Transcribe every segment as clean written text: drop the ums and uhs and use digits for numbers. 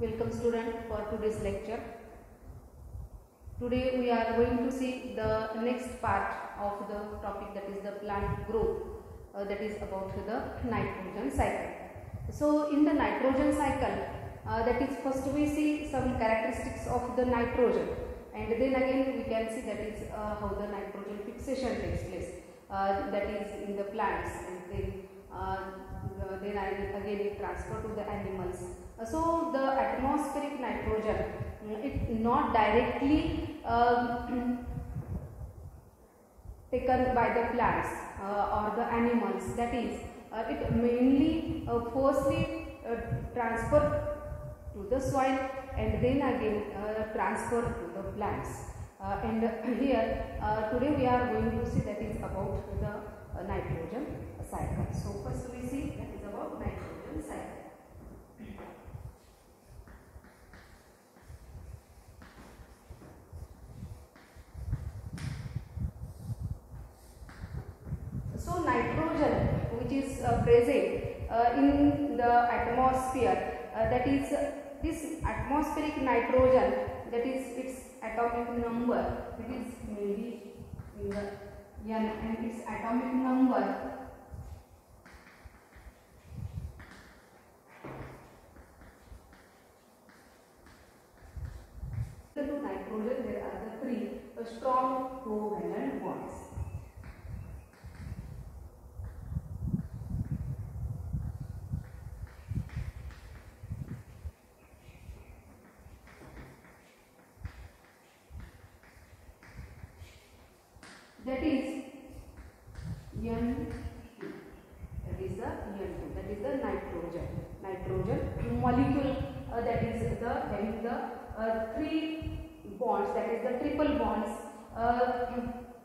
Welcome student for today's lecture. Today we are going to see the next part of the topic, that is the plant growth, that is about the nitrogen cycle. So in the nitrogen cycle, that is first we see some characteristics of the nitrogen, and then again we can see that is how the nitrogen fixation takes place, that is in the plants, and then again it transfer to the animals. So the atmospheric nitrogen, it not directly taken by the plants or the animals, that is it mainly firstly transfer to the soil and then again transfer to the plants. And here today we are going to see that is about the nitrogen cycle. So first we see that is about nitrogen cycle. So nitrogen, which is present in the atmosphere, that is this atmospheric nitrogen, that is its atomic number, it is maybe in the N, and its atomic number to nitrogen, there are the three strong covalent bonds. That is N2, that is the N2, that is the nitrogen molecule, that is the having the three bonds, that is the triple bonds,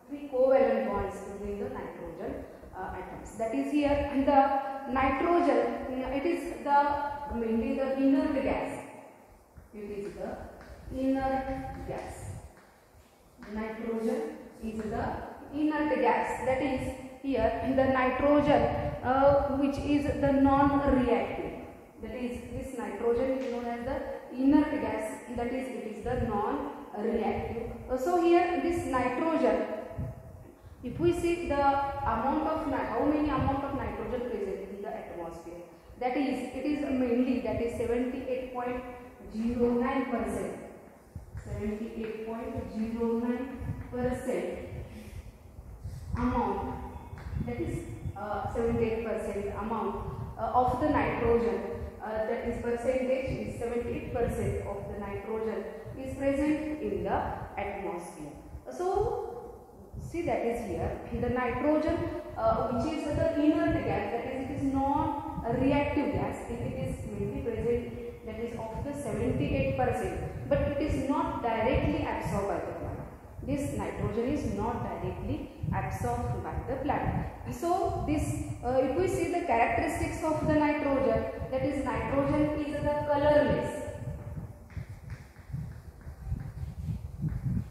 three covalent bonds between the nitrogen atoms. That is here the nitrogen, it is the mainly the inert gas. It is the inert gas. Nitrogen is the inert gas, that is here the nitrogen which is the non-reactive, that is this nitrogen is known as the inert gas, that is it is the non-reactive. So here this nitrogen, if we see the amount of how many amount of nitrogen present in the atmosphere, that is it is mainly that is 78.09%, 78.09% amount, that is 78% amount of the nitrogen, that is percentage is 78% of the nitrogen is present in the atmosphere. So see that is here the nitrogen which is the inert gas, that is it is non-reactive gas, it is mainly present, that is of the 78%, but it is not directly absorbed by the plant. This nitrogen is not directly absorbed by the plant. So this if we see the characteristics of the nitrogen, that is nitrogen is the colorless,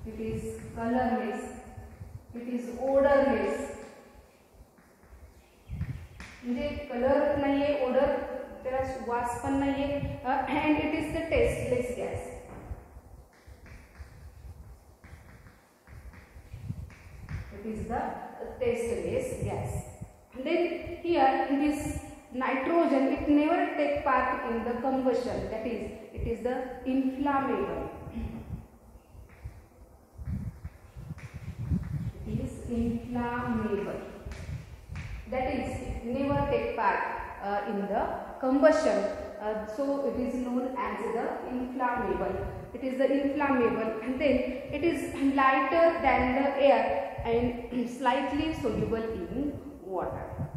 it is colorless, it is odorless, म्हणजे colour नाहीये, order त्याला वास पण नाहीये, and it is the tasteless gas. It is the tasteless gas. And then here in this nitrogen, it never take part in the combustion, that is it is the inflammable. It is inflammable, that is it never take part in the combustion, so it is known as the inflammable. It is the inflammable, and then it is lighter than the air and slightly soluble in water.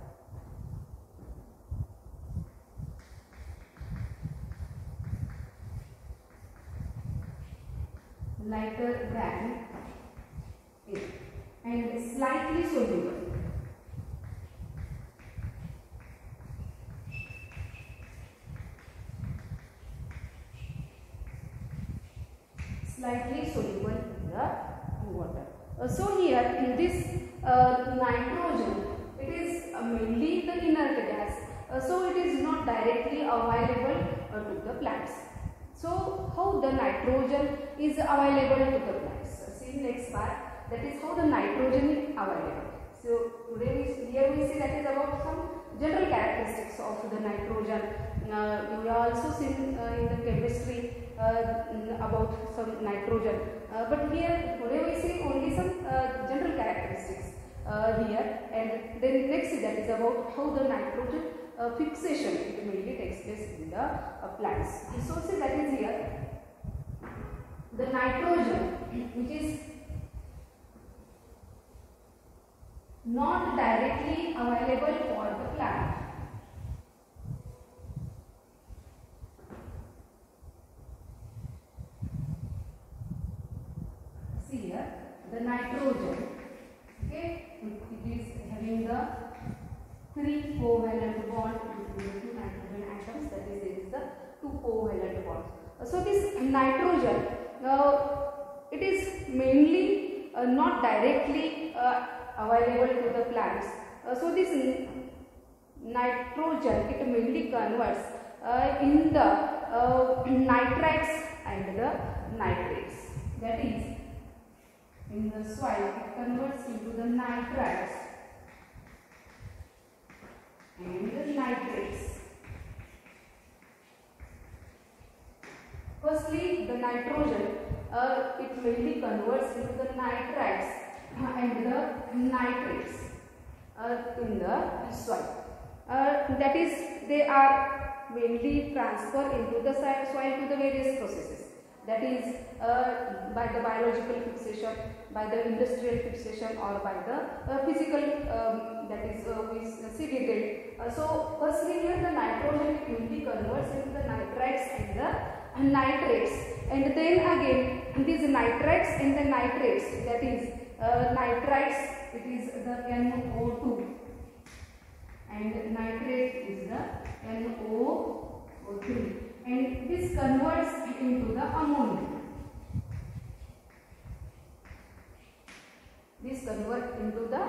Lighter than air and slightly soluble. Slightly soluble in the water. So here in this nitrogen, it is mainly the inert gas, so it is not directly available to the plants. So how the nitrogen is available to the plants? See next part, that is how the nitrogen is available. So today here we see that is about some general characteristics of the nitrogen. You have also seen in the chemistry about some nitrogen, but here today we see only some general characteristics here, and then next that is about how the nitrogen fixation it mainly takes place in the plants. So see that is here the nitrogen which is not directly available for the plant. See here the nitrogen, okay, it is having the 3 covalent bond between the 2 nitrogen atoms, that is there is the 2 covalent bonds. So this nitrogen it is mainly not directly available to the plants. So this nitrogen it mainly converts in the nitrites and the nitrates, that is in the soil it converts into the nitrites and the nitrates. Firstly, the nitrogen it mainly converts into the nitrites and the nitrates in the soil. That is, they are mainly transferred into the soil to the various processes. That is by the biological fixation, by the industrial fixation, or by the physical that is we see detailed. So firstly here the nitrogen mainly converts into the nitrites and the nitrates, and then again these nitrites and the nitrates, that is nitrites it is the NO2 and nitrate is the NO3, and this converts into the ammonia. This converts into the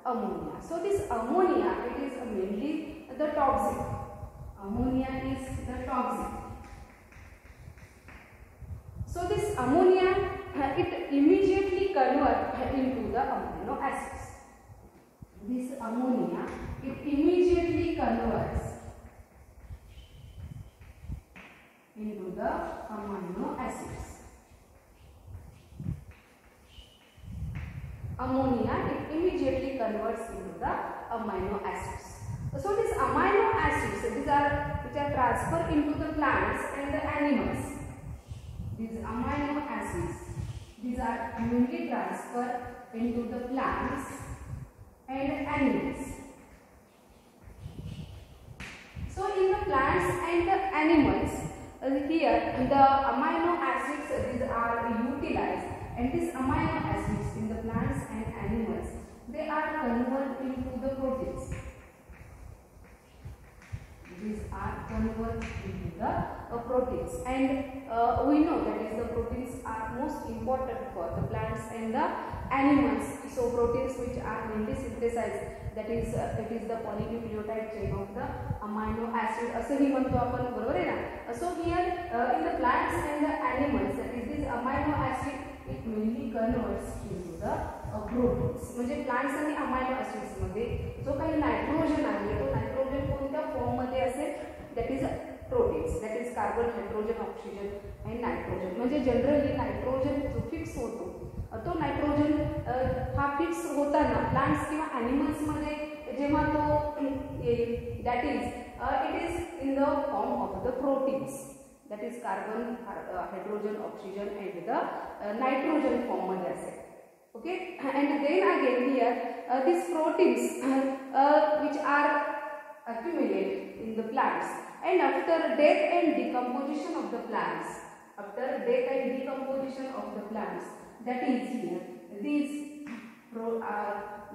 ammonia. So this ammonia it is mainly the toxic. Ammonia is the toxic. So this ammonia it immediately converts into the amino acids. This ammonia it immediately converts into the amino acids. Ammonia it immediately converts into the amino acids. So these amino acids which are transferred into the plants and the animals. These amino acids, these are mainly transferred into the plants and animals. So in the plants and the animals, here the amino acids these are utilized, and these amino acids in the plants and animals they are converted into the proteins. These are converted into the proteins, and we know that is the proteins are most important for the plants and the animals. So proteins which are mainly synthesized, that is it is the polynucleotide chain of the amino acid असे ही म्हणतो आपण, बरोबर आहे ना. So here in the plants and the animals, that is this amino acid it mainly converts into the proteins. म्हणजे plants आणि amino acids मध्ये जो काही नायट्रोजन आहे तो नायट्रोजन कोणत्या फॉर्म मध्ये असेल, that is proteins, that is carbon, hydrogen, oxygen आणि नायट्रोजन. म्हणजे जनरली नायट्रोजन जो फिक्स होतो तो नायट्रोजन हा फिक्स होताना प्लांट्स किंवा ॲनिमल्स मध्ये जेव्हा तो येईल, that is it is in the form of the proteins, that is carbon, hydrogen, oxygen and the nitrogen form मध्ये असेल. Okay, and then again here these proteins which are accumulated in the plants, and after death and decomposition of the plants, after death and decomposition of the plants, that is here these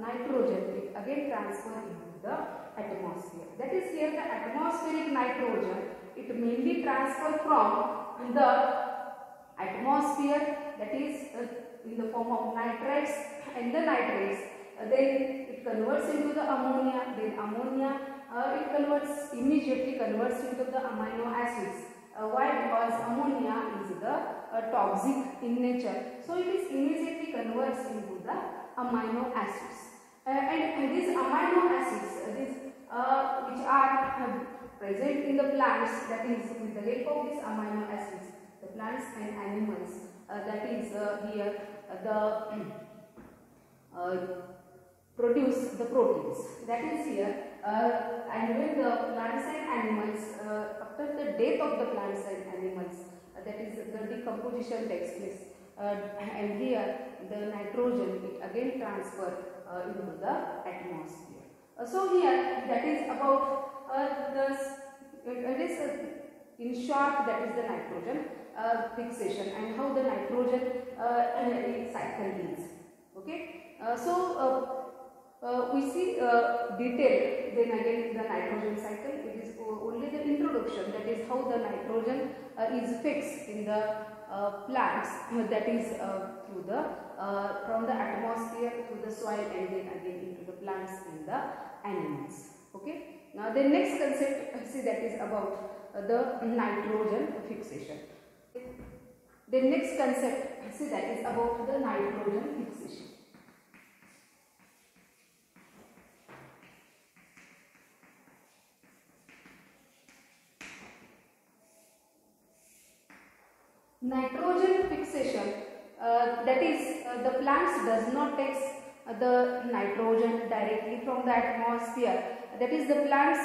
nitrogen again transfer into the atmosphere. That is here the atmospheric nitrogen it mainly transfer from the atmosphere, that is in the form of nitrites and the nitrates. Then it converts into the ammonia. Then ammonia it immediately converts into the amino acids. Why? Because ammonia toxic in nature, so it is immediately converts into the amino acids. And these amino acids, which are present in the plants, that is with the help of these amino acids, the plants and animals, that is here produce the proteins, that is here, and when the plants and animals, after the death of the plants and animals, that is the decomposition takes place, and here the nitrogen it again transfer into the atmosphere. So here that is about in short, that is the nitrogen fixation and how the nitrogen cycle is. Okay, we see detail then again the nitrogen cycle. It is only the introduction, that is how the nitrogen is fixed in the plants, that is through the from the atmosphere to the soil and then again into the plants and the animals. Okay. Now the next concept, see, that is about the nitrogen fixation. The next concept, see, that is about the nitrogen fixation. Nitrogen fixation, that is the plants does not take the nitrogen directly from the atmosphere. That is the plants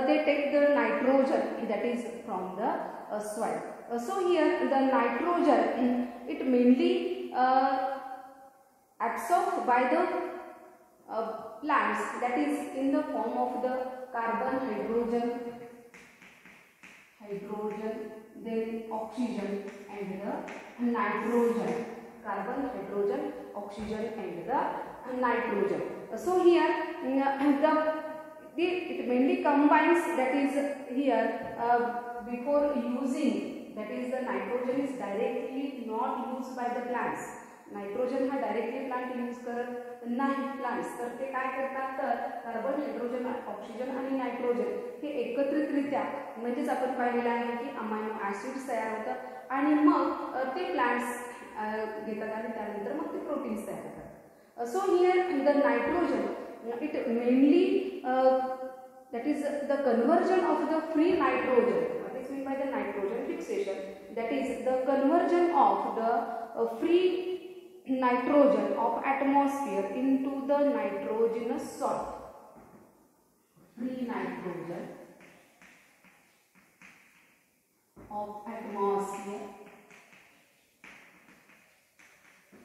they take the nitrogen, that is from the soil. So here the nitrogen it mainly absorbed by the plants, that is in the form of the carbon, hydrogen, then oxygen and the nitrogen. Carbon, hydrogen, oxygen and the nitrogen. So here it mainly combines, that is here before using, that is the nitrogen is directly not used by the plants. Nitrogen हा directly plant use करत नाही plants, तर ते काय करतात तर carbon, hydrogen, oxygen आणि nitrogen हे एकत्रितरित्या म्हणजेच आपण पाहिलेलं आहे की अमायनो ॲसिड्स तयार होतात आणि मग ते प्लांट्स घेतात आणि त्यानंतर मग ते प्रोटीन्स तयार करतात. So here the nitrogen it mainly that is the conversion of the free nitrogen. What is meant by the nitrogen fixation? That is the conversion of the free nitrogen of atmosphere into the nitrogenous salt. Free nitrogen of atmosphere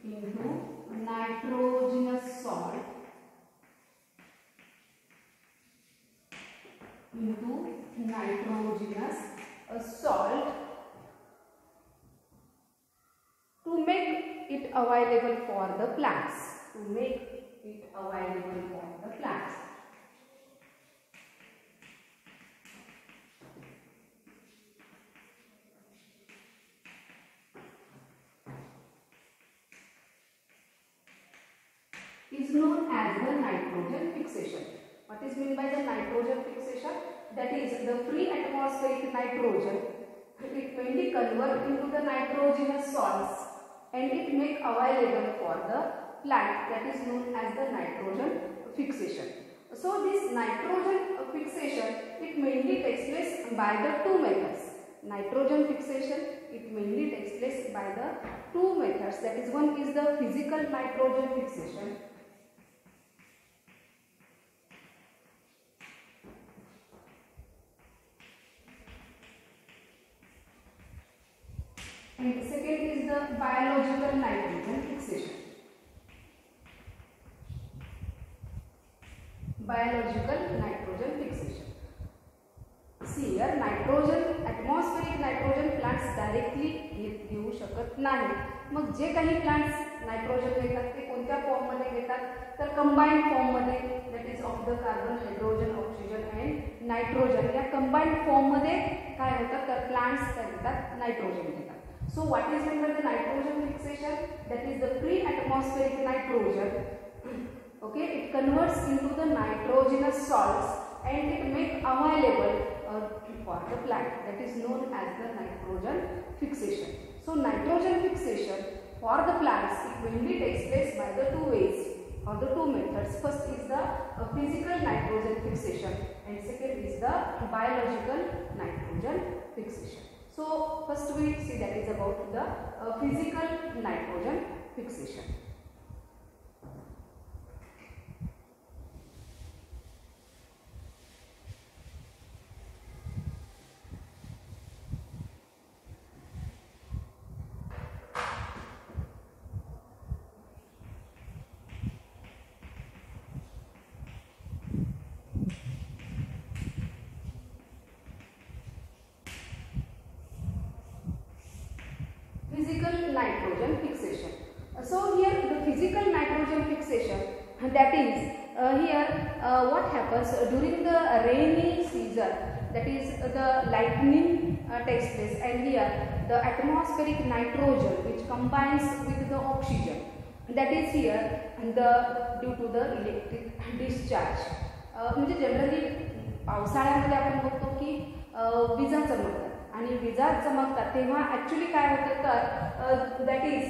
into nitrogenous salt. Into nitrogenous salt to make it available for the plants. To make it available for the plants. Is known as the nitrogen fixation. What is meant by the nitrogen fixation? That is the free atmospheric nitrogen. It mainly convert into the nitrogenous salts and it make available for the plant. That is known as the nitrogen fixation. So this nitrogen fixation it mainly takes place by the two methods. Nitrogen fixation it mainly takes place by the two methods. That is, one is the physical nitrogen fixation. And second is the biological nitrogen fixation. Biological nitrogen fixation. See here, nitrogen, atmospheric nitrogen plants directly घेऊ शकत नाही. मग जे काही plants nitrogen घेतात ते कोणत्या form मध्ये घेतात तर कंबाइंड फॉर्म मध्ये, that is of the carbon, hydrogen, oxygen and nitrogen. या कंबाइंड फॉर्म मध्ये काय होतात तर plants काय घेतात nitrogen घेतात. So what is meant by the nitrogen fixation? That is the free atmospheric nitrogen. Okay, it converts into the nitrogenous salts and it make available for the plant. That is known as the nitrogen fixation. So nitrogen fixation for the plants, it mainly takes place by the two ways or the two methods. First is the physical nitrogen fixation and second is the biological nitrogen fixation. So first we see that is about the physical nitrogen fixation. Physical nitrogen fixation. So here the physical nitrogen fixation, that is here what happens during the rainy season, that is the lightning takes place, and here the atmospheric nitrogen which combines with the oxygen, that is here due to the electric discharge. म्हणजे generally पावसाळ्यामध्ये आपण बघतो की विजा चमकतात आणि विजा चमकतात तेव्हा actually काय होतं तर that is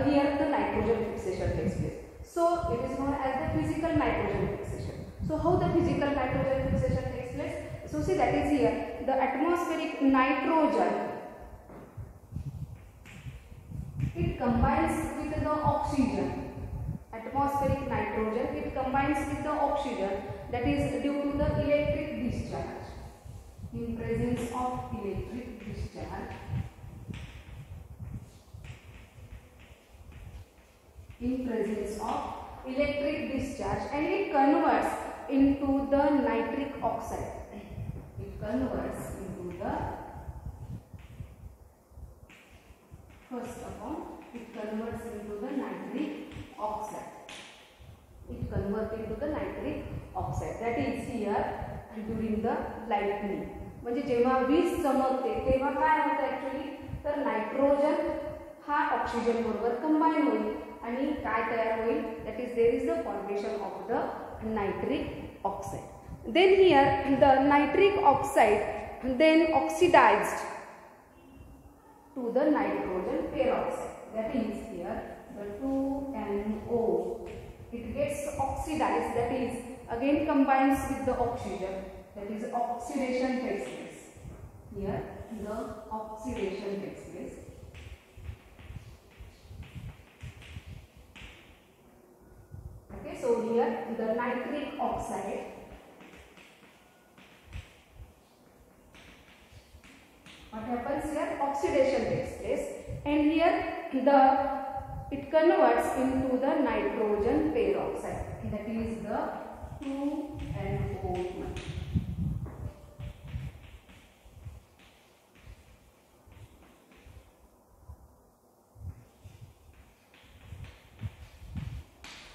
here the nitrogen fixation takes place. So it is known as the physical nitrogen fixation. So how the physical nitrogen fixation takes place? So see, that is here the atmospheric nitrogen, it combines with the oxygen. Atmospheric nitrogen, it combines with the oxygen, that is due to the electric discharge. In presence of electric discharge, and it converts into the nitric oxide. It converts into the nitric oxide. It converts into the nitric oxide. That is here during the lightning. म्हणजे जेव्हा वीज चमकते तेव्हा काय होतं actually तर nitrogen हा oxygen बरोबर कंबाईन होईल आणि काय तयार होईल, that is there is the formation of the nitric oxide. Then here the nitric oxide then oxidized to the nitrogen peroxide, that is here the 2NO, it gets oxidized, that is again combines with the oxygen, that is oxidation takes place. Here the oxidation takes place. Okay, so here the nitric oxide, what happens here, oxidation takes place, and here it converts into the nitrogen peroxide, that is the 2NO2.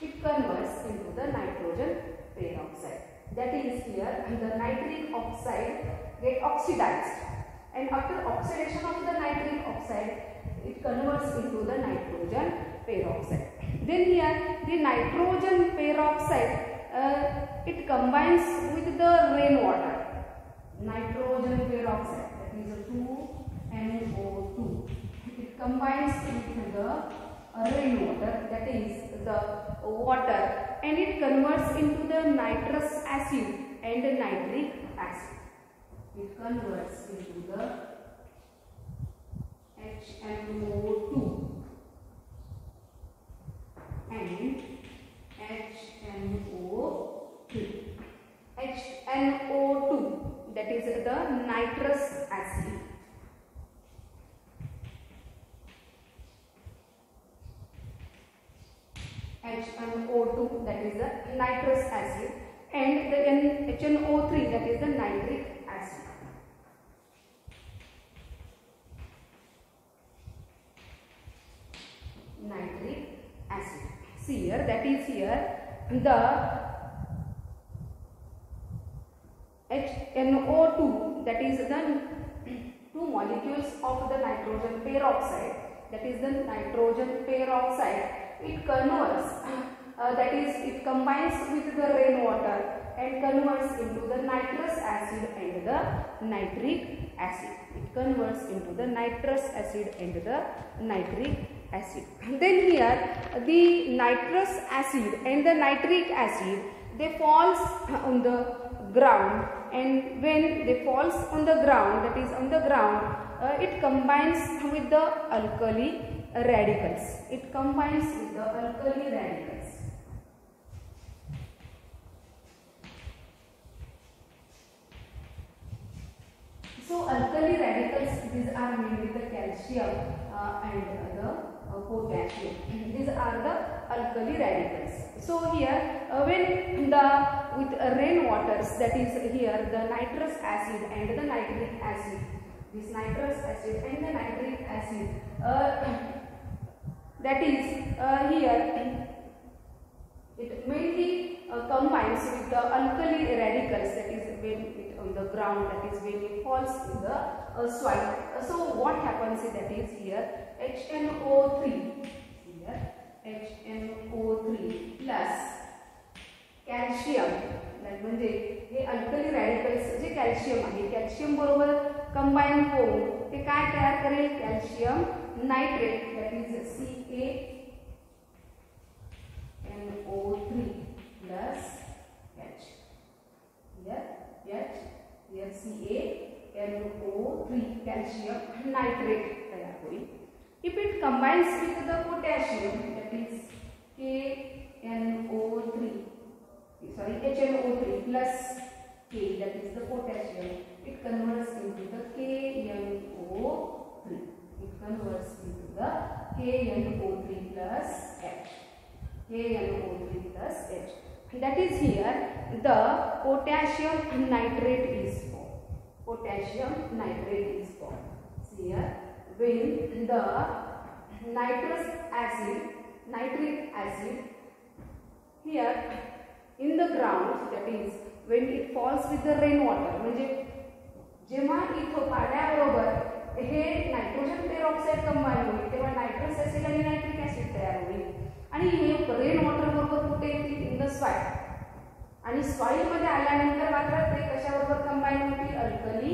It converts into the nitrogen peroxide, that is here the nitric oxide get oxidized, and after oxidation of the nitric oxide it converts into the nitrogen peroxide. Then here the nitrogen peroxide it combines with the rainwater. Nitrogen peroxide, that is 2NO2, it combines with the rainwater, that is the water, and it converts into the nitrous acid and the nitric acid. It converts into the HNO2 and HNO2, that is the nitrous acid. HNO2, that is the nitrous acid, and the HNO3, that is the nitric acid. Nitric acid. See here, that is here the HNO2, that is the two molecules of the nitrogen peroxide, that is the nitrogen peroxide. It converts, that is it combines with the rainwater, and converts into the nitrous acid and the nitric acid. It converts into the nitrous acid and the nitric acid. Then here the nitrous acid and the nitric acid, they falls on the ground, and when they falls on the ground, that is on the ground, it combines with the alkali radicals. It combines with the alkali radicals. So alkali radicals, these are mainly the calcium and the potassium. These are the alkali radicals. So here when with rainwaters, that is here the nitrous acid and the nitric acid, this nitrous acid and the nitric acid, that is here it mainly combines with the alkali radicals, that is when it on the ground, that is when it falls in the soil. So what happens is, that is here HNO3, here HNO3 plus calcium, म्हणजे हे alkali radicals जे calcium आहे, calcium बरोबर combine होऊन ते काय तयार करेल, calcium nitrate, that is CaNO3 plus H, here CaNO3 calcium nitrate तयार होईल. If it combines with the potassium, that is HNO3 plus K, that is the potassium, it converts into the KNO3. It converts into the KNO3 plus H. KNO3 plus H. That is here the potassium nitrate is formed. Potassium nitrate is formed. See here, when the nitrous acid, nitric acid, here in the ground, that is when it falls with the rainwater, म्हणजे जेव्हा इथं पाण्याबरोबर हे nitrogen peroxide combine होईल तेव्हा nitrous acid आणि nitric acid तयार होईल, आणि हे rain water बरोबर कुठे येतील, इन द सॉइल, आणि सॉइल मध्ये आल्यानंतर मात्र ते कशाबरोबर कंबाईन होतील, अल्कली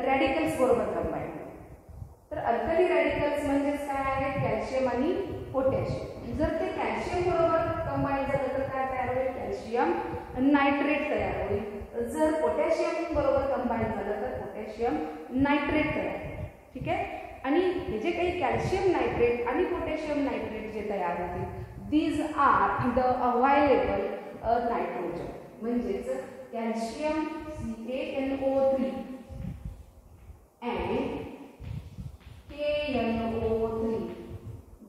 रॅडिकल्स बरोबर कंबाईन होतील. तर अल्कली रॅडिकल्स म्हणजे काय आहेत, कॅल्शियम आणि पोटॅशियम. जर ते कॅल्शियम बरोबर कंबाईन झालं तर काय तयार होईल, कॅल्शियम नायट्रेट तयार होईल. जर पोटॅशियम बरोबर कंबाईन झालं तर पोटॅशियम नायट्रेट तयार होईल. ठीक आहे. आणि हे जे काही कॅल्शियम नायट्रेट आणि पोटॅशियम नायट्रेट जे तयार होतील, these are the available nitrogen, म्हणजेच calcium CaNO3 and KNO3,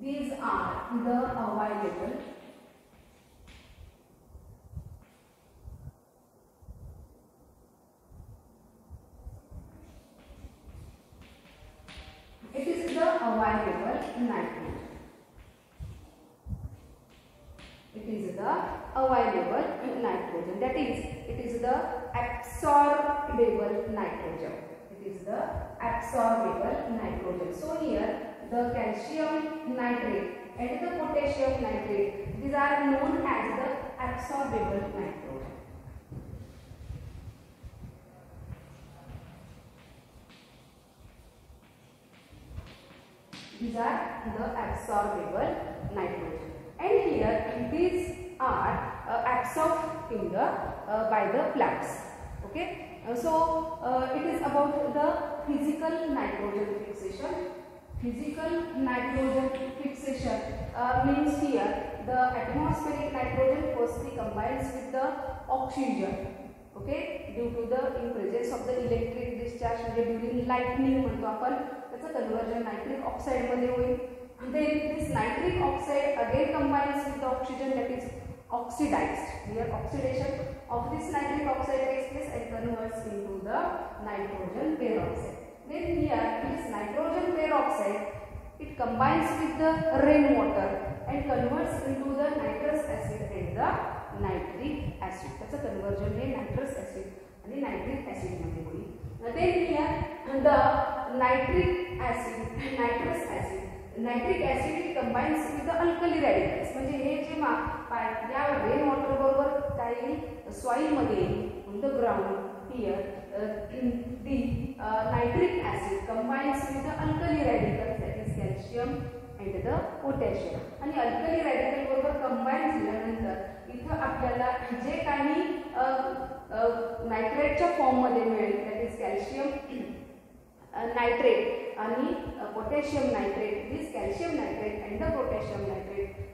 these are the available nitrogen. It is the available nitrogen. That is, it is the absorbable nitrogen. It is the absorbable nitrogen. So here the calcium nitrate and the potassium nitrate, these are known as the absorbable nitrogen. These are the absorbable nitrogen, and here these are absorbed in the by the plants. Okay, so it is about the physical nitrogen fixation. Physical nitrogen fixation means here the atmospheric nitrogen firstly combines with the oxygen. Okay, due to the in presence of the electric discharge, म्हणजे during lightning म्हणतो आपण, त्याचं conversion nitric oxide मध्ये होईल. Then this nitric oxide again combines with the oxygen, that is oxidized. Here oxidation of this nitric oxide takes place and converts into the nitrogen peroxide. Then here this nitrogen peroxide, it combines with the rainwater and converts into the nitrous acid and the nitric acid. त्याचं conversion हे nitrous acid आणि nitric acid मध्ये होईल. Then here the nitric acid, nitrous acid, nitric acid it combines with the alkali radicals. म्हणजे हे जे या rain water बरोबर काही soil मध्ये on the ground here the nitric acid combines with the alkali radicals that is calcium and the potassium. आणि alkali radical बरोबर combine झाल्यानंतर इथं आपल्याला जे काही नायट्रेटच्या फॉर्ममध्ये मिळेल दॅट इज कॅल्शियम नायट्रेट आणि potassium nitrate. This calcium nitrate and the potassium nitrate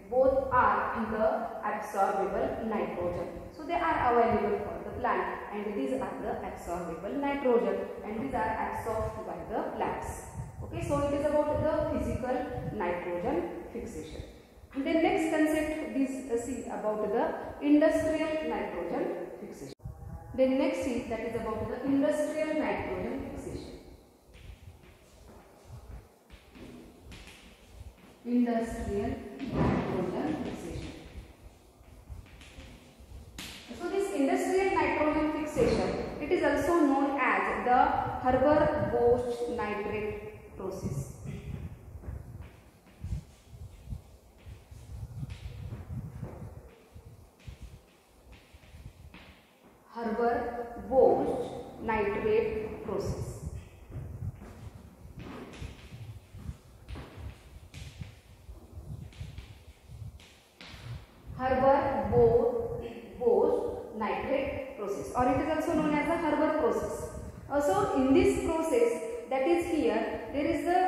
both are the absorbable nitrogen. So they are available for the plant and these are the absorbable nitrogen and these are absorbed by the plants. Okay, so it is about the physical nitrogen fixation. And the next concept is see about the industrial nitrogen fixation. Then next is that is about the industrial nitrogen fixation. Industrial nitrogen fixation. So this industrial nitrogen fixation, it is also known as the Haber-Bosch nitrate process. Haber-Bosch nitrate process. Haber-Bosch nitrate process, or it is also known as the Haber process. So in this process, that is here, there is a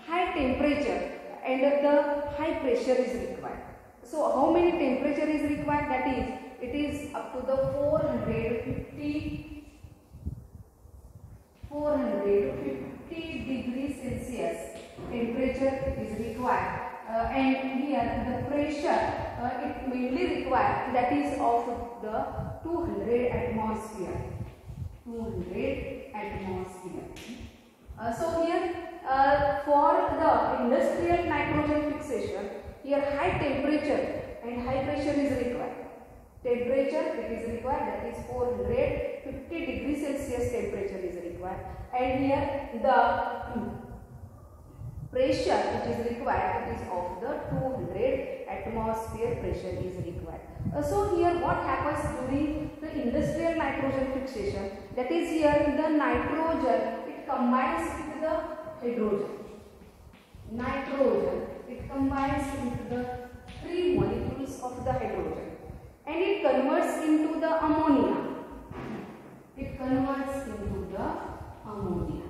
high temperature and the high pressure is required. So how many temperature is required? That is, it is up to the 450 degrees Celsius temperature is required. And here the pressure it mainly required that is of the 200 atmosphere. 200 atmosphere. So here for the industrial nitrogen fixation, here high temperature and high pressure is required. Temperature it is required, that is 450 degrees Celsius temperature is required, and here the pressure which is required, it is of the 200 atmosphere pressure is required. So here what happens during the industrial nitrogen fixation, that is here the nitrogen it combines with the hydrogen. Nitrogen it combines with the 3 molecules of the hydrogen and it converts into the ammonia. It converts into the ammonia.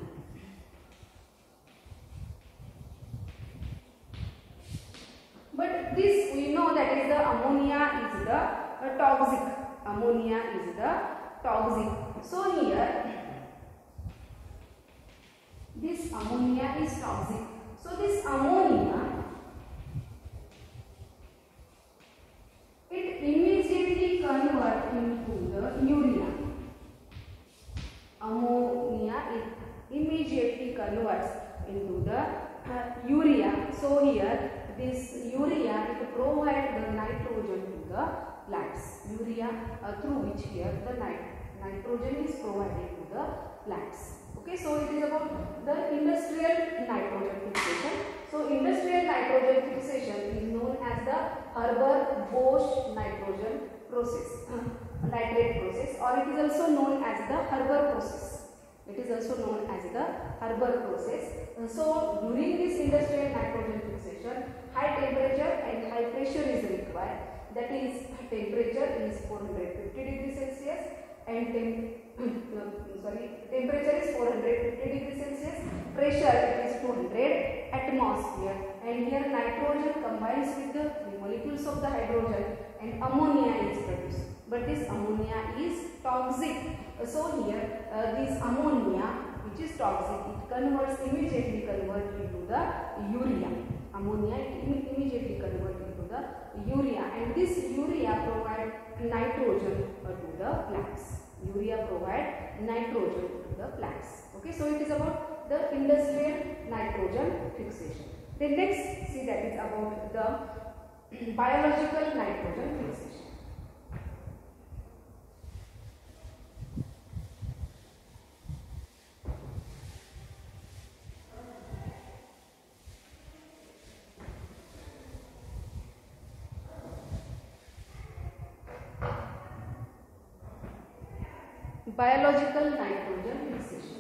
But this we know that is the ammonia is the toxic. Ammonia is the toxic. So here this ammonia is toxic. So this ammonia it immediately converts into the urea. Ammonia it immediately converts into the urea. So here this urea it provides the nitrogen to the plants. Urea through which here the nitrogen is provided to the plants. Okay, so it is about the industrial nitrogen fixation. So industrial nitrogen fixation is known as the Haber-Bosch nitrogen process, nitrate process, or it is also known as the Haber process. It is also known as the Haber process. So during this industrial nitrogen fixation, high temperature and high pressure is required. That is, temperature is 450 degrees Celsius and temperature is 450 degrees Celsius. Pressure is 200 atmosphere. And here nitrogen combines with the molecules of the hydrogen and ammonia is produced. But this ammonia is toxic. So here this ammonia which is toxic, it immediately converts into the urea. Ammonia it immediately converts into the urea, and this urea provides nitrogen to the plants. Urea provides nitrogen to the plants. Okay, so it is about the industrial nitrogen fixation. Then next see that is about the biological nitrogen fixation. biological nitrogen fixation.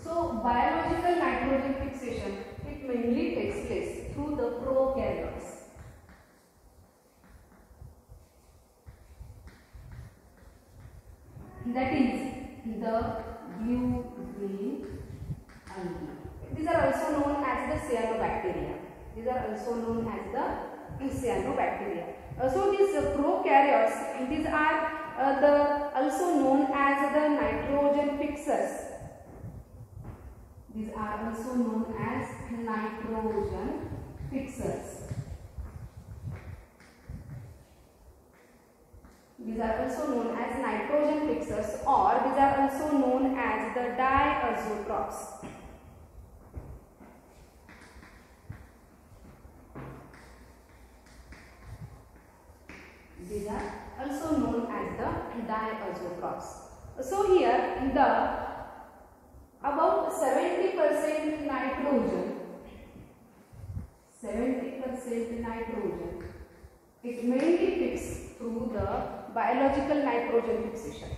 So biological nitrogen fixation, it mainly takes place through the prokaryotes. That is the blue green algae. These are also known as the cyanobacteria. These are also known as the cyanobacteria. So these prokaryotes, these are also known as the nitrogen fixers. These are also known as nitrogen fixers. These are also known as nitrogen fixers, or these are also known as the diazotrophs. These are also known as the diazotrophs. So here about 70% nitrogen, 70% nitrogen, it mainly fixed through the biological nitrogen fixation.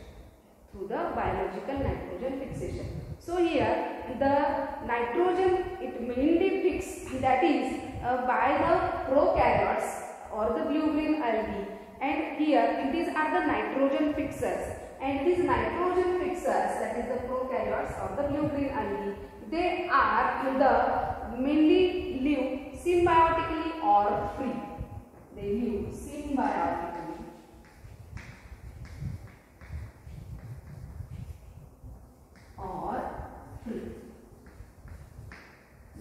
Through the biological nitrogen fixation. So here the nitrogen, it mainly fixed, that is by the prokaryotes or the blue-green algae, and here these are the nitrogen fixers, and these nitrogen fixers, that is the prokaryotes or the blue-green algae, they are the mainly live symbiotically or free. They live symbiotically or free.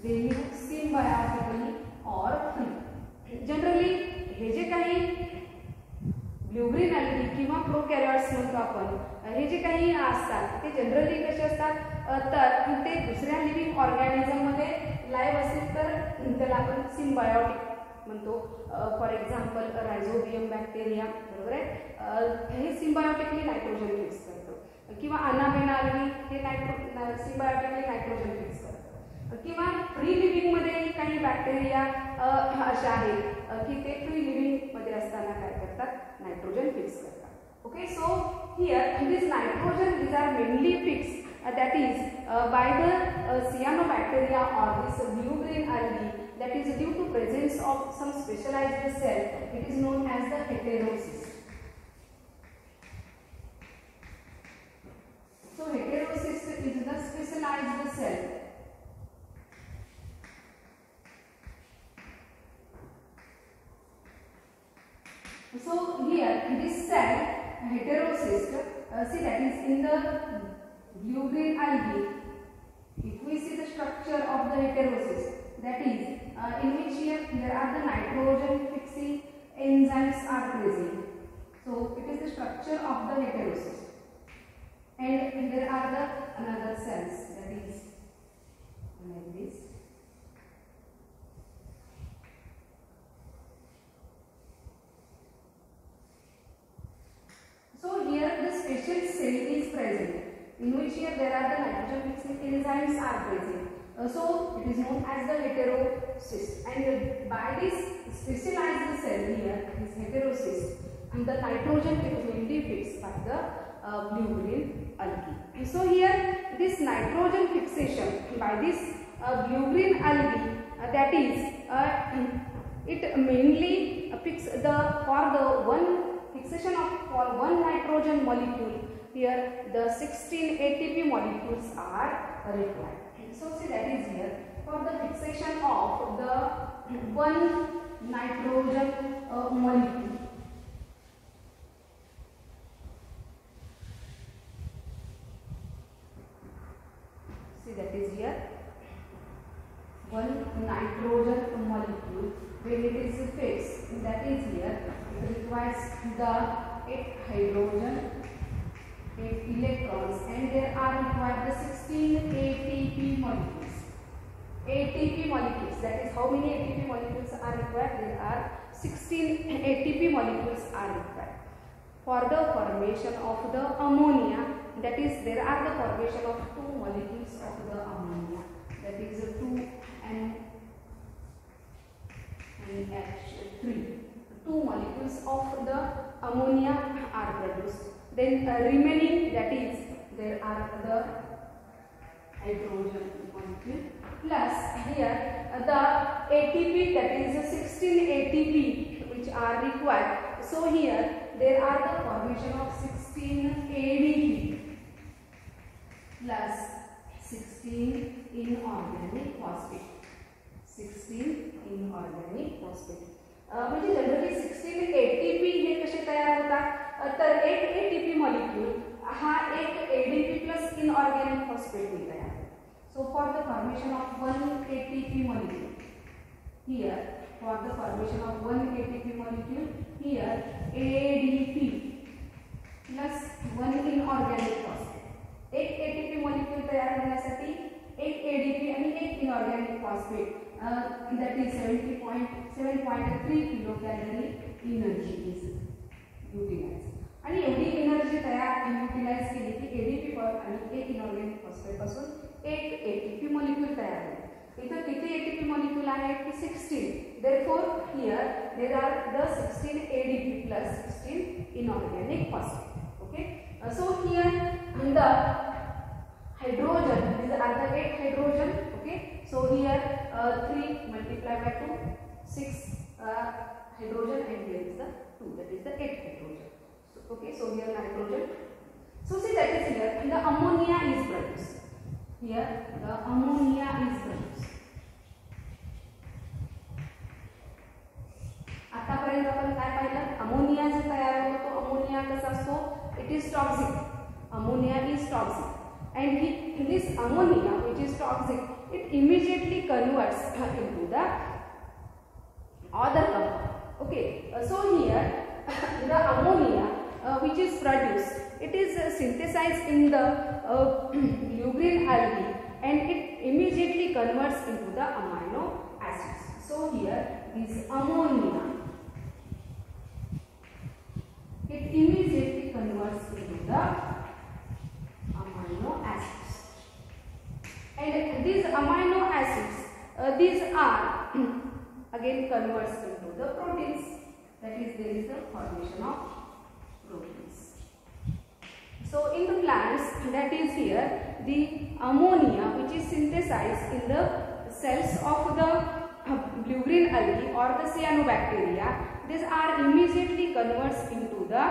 They live symbiotically or free. Generally हे जे काही blue-green algae किंवा प्रोकॅरियोट्स म्हणतो आपण, हे जे काही असतात ते generally कसे असतात, तर ते दुसऱ्या लिव्हिंग ऑर्गॅनिझम मध्ये लाईव्ह असेल तर त्याला आपण सिम्बायोटिक म्हणतो. फॉर एक्झाम्पल रायझोबियम बॅक्टेरिया, बरोबर आहे, हे सिम्बायोटिकली नायट्रोजन फिक्स करतो, किंवा अनाबेना algae हे सिम्बायोटिकली नायट्रोजन फिक्स करतो, किंवा फ्री लिव्हिंग मध्ये काही बॅक्टेरिया अशा आहेत की ते फ्री लिव्हिंग मध्ये असताना काय करतात, नायट्रोजन फिक्स करतात. Okay, so here this nitrogen, these are mainly fixed, that is by the cyanobacteria or this blue-green algae, that is due to presence of some specialized cell. It is known as the heterocyst. So heterocyst is the specialized cell. So here in this cell, heterocyst, see that is in the blue-green algae. If we see the structure of the heterocyst, that is in which here there are the nitrogen fixing enzymes are present. So it is the structure of the heterocyst, and there are the another cells, that is like this. So here the special cell is present, in which here there are the nitrogen fixing enzymes are present. So it is known as the heterocyst, and by this specialized cell here, this heterocyst, and the nitrogen is mainly fixed by the blue-green algae. So here this nitrogen fixation by this blue-green algae, that is it mainly fix for the one fixation of for one nitrogen molecule. Here the 16 ATP molecules are required. So see that is here for the fixation of the one nitrogen molecule. See that is here one nitrogen molecule. When it is fixed, that is here, it requires the 8 hydrogen, 8 electrons, and there are required the 16 ATP molecules. ATP molecules, that is how many ATP molecules are required? There are 16 ATP molecules are required for the formation of the ammonia. That is, there are the formation of 2 molecules of the ammonia. that is 2 and H3. Two molecules of the ammonia are produced. Then remaining, that is there are the hydrogen molecule plus here the ATP, that is 16 ATP which are required. So here there are the formation of 16 ADP plus 16 inorganic phosphate. 16 inorganic phosphate. म्हणजे generally 16 ATP हे कसे तयार होतात, तर एक ATP molecule हा एक ADP plus inorganic phosphate ने तयार होतो. So for the formation of 1 ATP molecule, here for the formation of 1 ATP molecule, here ADP plus 1 inorganic phosphate. एक ATP molecule तयार होण्यासाठी एक ADP आणि एक inorganic phosphate, that is 7.3 kilocalorie energy is utilized. आणि एवढी एनर्जी तयार utilise केली की ADP आणि एक इनऑर्गॅनिक फॉस्फेट पासून एक ATP मॉलिक्यूल तयार होईल. इथं किती ATP मॉलिक्यूल आहे की 16. therefore here there are the 16 ADP plus 16 inorganic phosphate. Okay, so here the hydrogen, these are the 8 hydrogen. Okay, so here 3 multiplied by 2, 6 hydrogen, and here is the 2, that is the 8 hydrogen. So, okay, so here nitrogen. So see, that is here the ammonia is produced. Here the ammonia is produced. आतापर्यंत आपण काय पाहिलं, ammonia जो तयार होतो तो ammonia कसा असतो, it is toxic. Ammonia is toxic and this ammonia which is toxic, it immediately converts into the other compound. Okay, so here the ammonia which is produced, it is synthesized in the lubrine algae and it immediately converts into the amino acids. So here this ammonia, it immediately converts into the amino acids, and these amino acids these are again converts into the proteins, that is there is the formation of proteins. So in the plants, that is here the ammonia which is synthesized in the cells of the lubrine algae or the cyanobacteria, these are immediately converts into the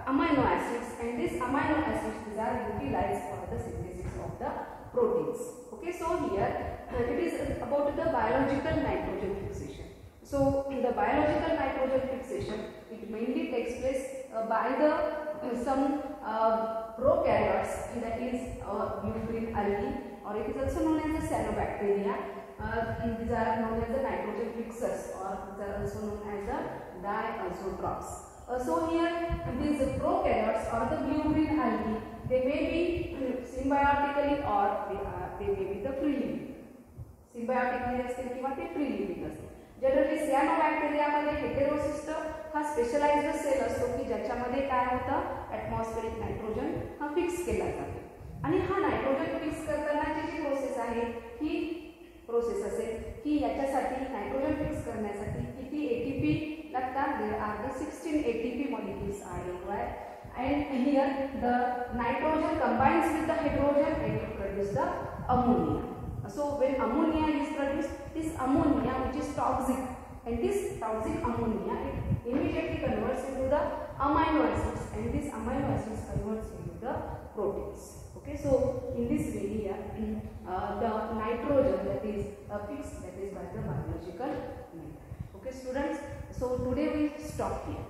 amino acids, and these amino acids are utilized for the synthesis of the proteins. Okay, so here it is about the biological nitrogen fixation. So in the biological nitrogen fixation, it mainly takes place by the some prokaryotes, that is lubrine algae, or it is also known as the cyanobacteria. These are known as the nitrogen fixers, or these are also known as the diazotrophs. So here these prokaryotes or the lubrine algae, they may be symbiotically or they may be the free living. Symbiotically असतील किंवा ते free living असतील. Generally सियानोबॅक्टेरिया मध्ये heterocyst हा specialised cell असतो की ज्याच्यामध्ये काय होतं, एटमॉस्फेरिक नायट्रोजन हा फिक्स केला जातो. आणि हा नायट्रोजन फिक्स करतानाची जी प्रोसेस आहे ही प्रोसेस असेल की याच्यासाठी नायट्रोजन फिक्स करण्यासाठी किती ATP लागतात. There are the 16 ATP molecules are required, and here the nitrogen combines with the hydrogen and it produces the ammonia. So when ammonia is produced, this ammonia which is toxic, and this toxic ammonia it immediately converts into the amino acids, and this amino acids converts into the proteins. Okay, so in this way here the nitrogen that is fixed, that is by the biological method. Okay students, so today we stop here.